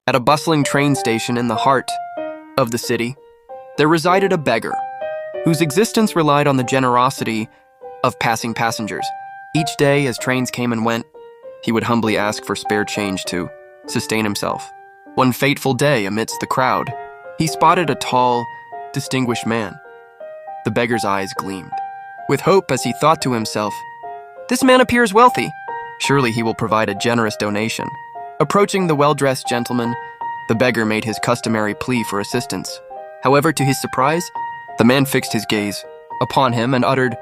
At a bustling train station in the heart of the city, there resided a beggar whose existence relied on the generosity of passing passengers. Each day, as trains came and went, he would humbly ask for spare change to sustain himself. One fateful day, amidst the crowd, he spotted a tall, distinguished man. The beggar's eyes gleamed with hope as he thought to himself, "This man appears wealthy. Surely he will provide a generous donation." Approaching the well-dressed gentleman, the beggar made his customary plea for assistance. However, to his surprise, the man fixed his gaze upon him and uttered,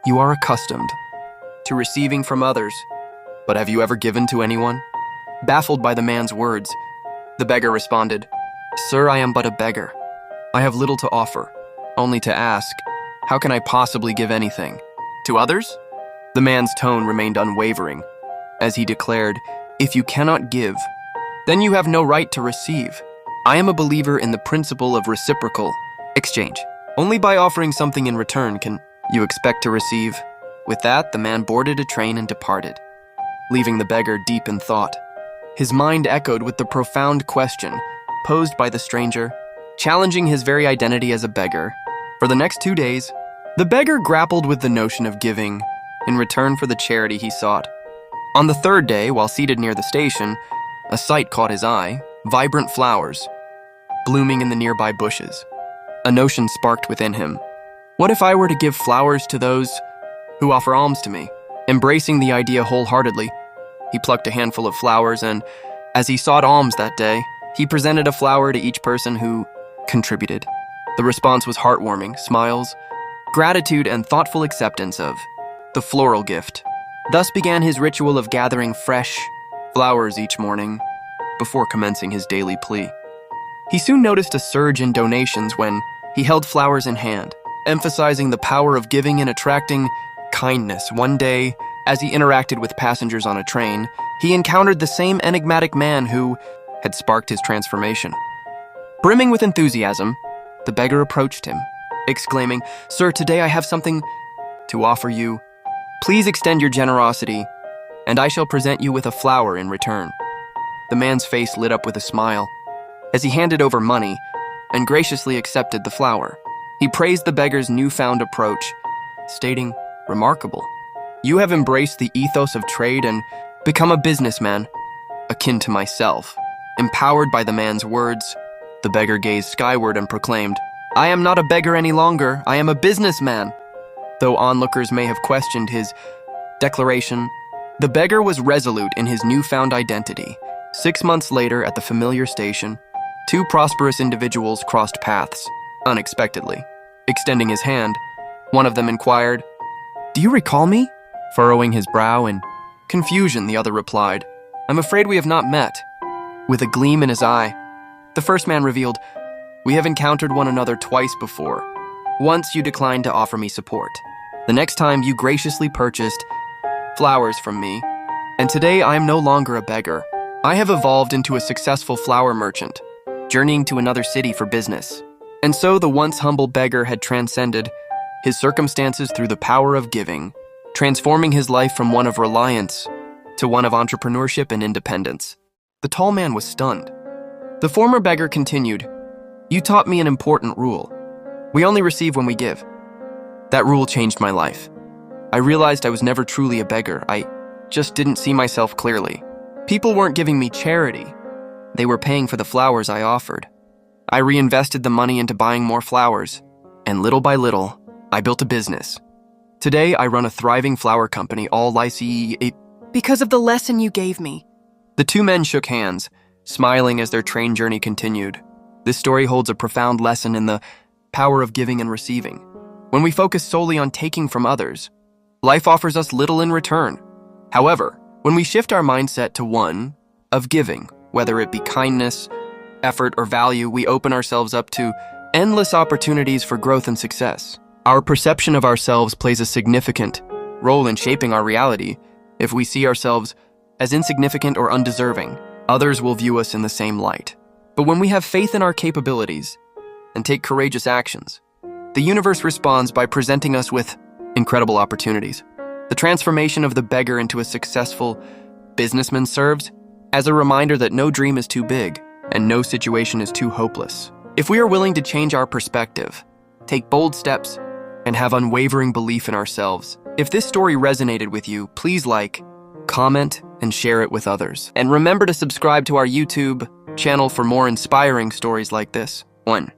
"You are accustomed to receiving from others, but have you ever given to anyone?" Baffled by the man's words, the beggar responded, "Sir, I am but a beggar. I have little to offer, only to ask, how can I possibly give anything? To others?" The man's tone remained unwavering, as he declared, "If you cannot give, then you have no right to receive. I am a believer in the principle of reciprocal exchange. Only by offering something in return can you expect to receive." With that, the man boarded a train and departed, leaving the beggar deep in thought. His mind echoed with the profound question posed by the stranger, challenging his very identity as a beggar. For the next 2 days, the beggar grappled with the notion of giving in return for the charity he sought. On the third day, while seated near the station, a sight caught his eye: vibrant flowers blooming in the nearby bushes. A notion sparked within him. What if I were to give flowers to those who offer alms to me? Embracing the idea wholeheartedly, he plucked a handful of flowers and, as he sought alms that day, he presented a flower to each person who contributed. The response was heartwarming: smiles, gratitude, and thoughtful acceptance of the floral gift. Thus began his ritual of gathering fresh flowers each morning before commencing his daily plea. He soon noticed a surge in donations when he held flowers in hand, emphasizing the power of giving and attracting kindness. One day, as he interacted with passengers on a train, he encountered the same enigmatic man who had sparked his transformation. Brimming with enthusiasm, the beggar approached him, exclaiming, "Sir, today I have something to offer you. Please extend your generosity, and I shall present you with a flower in return." The man's face lit up with a smile as he handed over money and graciously accepted the flower. He praised the beggar's newfound approach, stating, "Remarkable. You have embraced the ethos of trade and become a businessman, akin to myself." Empowered by the man's words, the beggar gazed skyward and proclaimed, "I am not a beggar any longer. I am a businessman." Though onlookers may have questioned his declaration, the beggar was resolute in his newfound identity. 6 months later, at the familiar station, 2 prosperous individuals crossed paths, unexpectedly. Extending his hand, one of them inquired, "Do you recall me?" Furrowing his brow in confusion, the other replied, "I'm afraid we have not met." With a gleam in his eye, the first man revealed, "We have encountered one another twice before. Once you declined to offer me support. The next time you graciously purchased flowers from me. And today I am no longer a beggar. I have evolved into a successful flower merchant, journeying to another city for business." And so the once humble beggar had transcended his circumstances through the power of giving, transforming his life from one of reliance to one of entrepreneurship and independence. The tall man was stunned. The former beggar continued, "You taught me an important rule. We only receive when we give. That rule changed my life. I realized I was never truly a beggar. I just didn't see myself clearly. People weren't giving me charity. They were paying for the flowers I offered. I reinvested the money into buying more flowers, and little by little, I built a business. Today, I run a thriving flower company, all licensed because of the lesson you gave me." The 2 men shook hands, smiling as their train journey continued. This story holds a profound lesson in the power of giving and receiving. When we focus solely on taking from others, life offers us little in return. However, when we shift our mindset to one of giving, whether it be kindness, effort, or value, we open ourselves up to endless opportunities for growth and success. Our perception of ourselves plays a significant role in shaping our reality. If we see ourselves as insignificant or undeserving, others will view us in the same light. But when we have faith in our capabilities and take courageous actions, the universe responds by presenting us with incredible opportunities. The transformation of the beggar into a successful businessman serves as a reminder that no dream is too big and no situation is too hopeless. If we are willing to change our perspective, take bold steps, and have unwavering belief in ourselves, if this story resonated with you, please like, comment, and share it with others. And remember to subscribe to our YouTube channel for more inspiring stories like this. 1.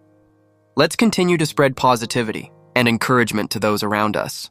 Let's continue to spread positivity and encouragement to those around us.